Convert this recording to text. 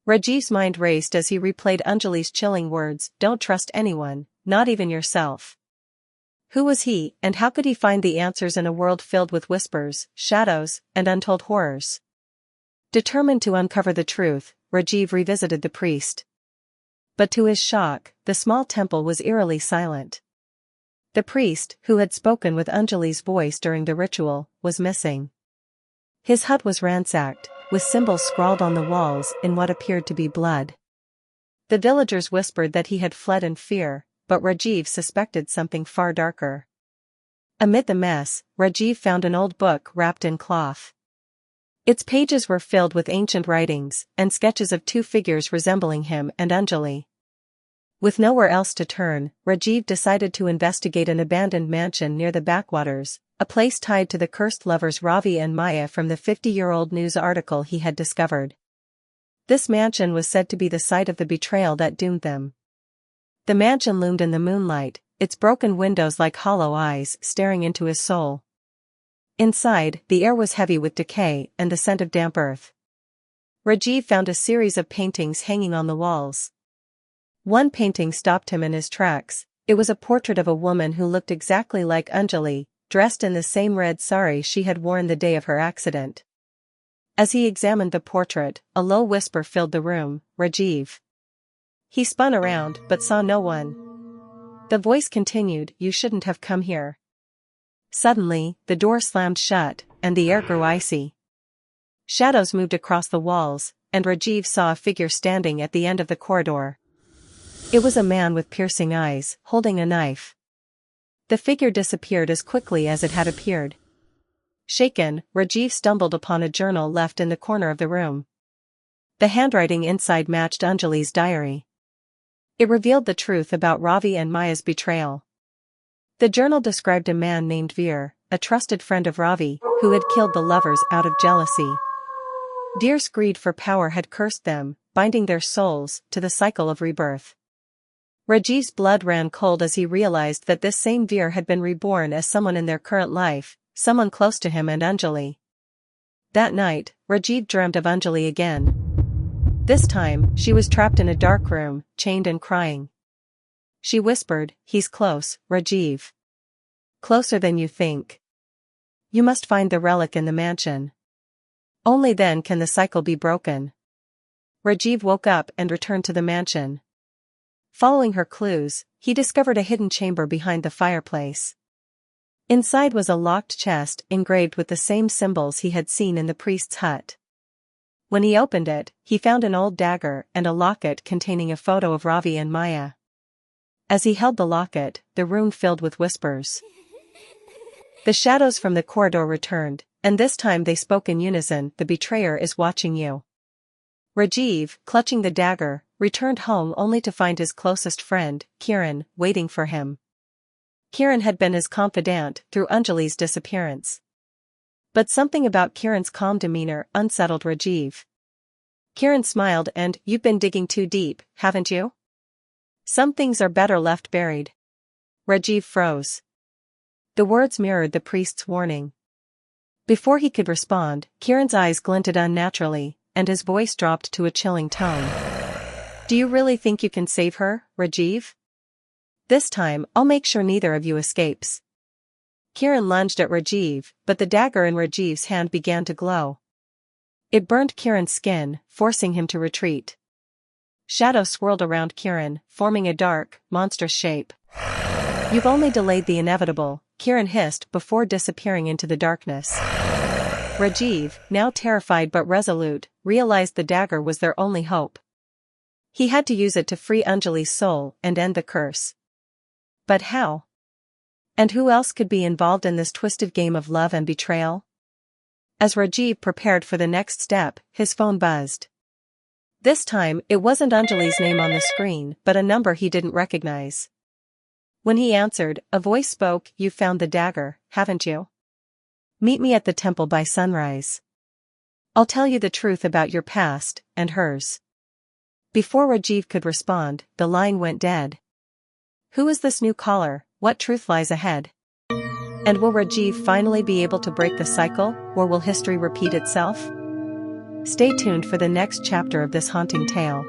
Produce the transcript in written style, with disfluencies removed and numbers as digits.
Rajiv's mind raced as he replayed Anjali's chilling words, "Don't trust anyone, not even yourself." Who was he, and how could he find the answers in a world filled with whispers, shadows, and untold horrors? Determined to uncover the truth, Rajeev revisited the priest. But to his shock, the small temple was eerily silent. The priest, who had spoken with Anjali's voice during the ritual, was missing. His hut was ransacked, with symbols scrawled on the walls in what appeared to be blood. The villagers whispered that he had fled in fear, but Rajeev suspected something far darker. Amid the mess, Rajeev found an old book wrapped in cloth. Its pages were filled with ancient writings and sketches of two figures resembling him and Anjali. With nowhere else to turn, Rajeev decided to investigate an abandoned mansion near the backwaters, a place tied to the cursed lovers Ravi and Maya from the 50-year-old news article he had discovered. This mansion was said to be the site of the betrayal that doomed them. The mansion loomed in the moonlight, its broken windows like hollow eyes staring into his soul. Inside, the air was heavy with decay and the scent of damp earth. Rajeev found a series of paintings hanging on the walls. One painting stopped him in his tracks. It was a portrait of a woman who looked exactly like Anjali, dressed in the same red sari she had worn the day of her accident. As he examined the portrait, a low whisper filled the room, "Rajeev." He spun around but saw no one. The voice continued, "You shouldn't have come here." Suddenly, the door slammed shut, and the air grew icy. Shadows moved across the walls, and Rajeev saw a figure standing at the end of the corridor. It was a man with piercing eyes, holding a knife. The figure disappeared as quickly as it had appeared. Shaken, Rajeev stumbled upon a journal left in the corner of the room. The handwriting inside matched Anjali's diary. It revealed the truth about Ravi and Maya's betrayal. The journal described a man named Veer, a trusted friend of Ravi, who had killed the lovers out of jealousy. Veer's greed for power had cursed them, binding their souls to the cycle of rebirth. Rajiv's blood ran cold as he realized that this same Veer had been reborn as someone in their current life, someone close to him and Anjali. That night, Rajeev dreamed of Anjali again. This time, she was trapped in a dark room, chained and crying. She whispered, "He's close, Rajeev. Closer than you think. You must find the relic in the mansion. Only then can the cycle be broken." Rajeev woke up and returned to the mansion. Following her clues, he discovered a hidden chamber behind the fireplace. Inside was a locked chest engraved with the same symbols he had seen in the priest's hut. When he opened it, he found an old dagger and a locket containing a photo of Ravi and Maya. As he held the locket, the room filled with whispers. The shadows from the corridor returned, and this time they spoke in unison, "The betrayer is watching you." Rajeev, clutching the dagger, returned home only to find his closest friend, Kiran, waiting for him. Kiran had been his confidant through Anjali's disappearance. But something about Kiran's calm demeanor unsettled Rajeev. Kiran smiled and, "You've been digging too deep, haven't you? Some things are better left buried." Rajeev froze. The words mirrored the priest's warning. Before he could respond, Kiran's eyes glinted unnaturally, and his voice dropped to a chilling tone. "Do you really think you can save her, Rajeev? This time, I'll make sure neither of you escapes." Kiran lunged at Rajeev, but the dagger in Rajiv's hand began to glow. It burned Kiran's skin, forcing him to retreat. Shadows swirled around Kiran, forming a dark, monstrous shape. "You've only delayed the inevitable," Kiran hissed before disappearing into the darkness. Rajeev, now terrified but resolute, realized the dagger was their only hope. He had to use it to free Anjali's soul and end the curse. But how? And who else could be involved in this twisted game of love and betrayal? As Rajeev prepared for the next step, his phone buzzed. This time, it wasn't Anjali's name on the screen, but a number he didn't recognize. When he answered, a voice spoke, "You've found the dagger, haven't you? Meet me at the temple by sunrise. I'll tell you the truth about your past, and hers." Before Rajeev could respond, the line went dead. Who is this new caller? What truth lies ahead? And will Rajeev finally be able to break the cycle, or will history repeat itself? Stay tuned for the next chapter of this haunting tale.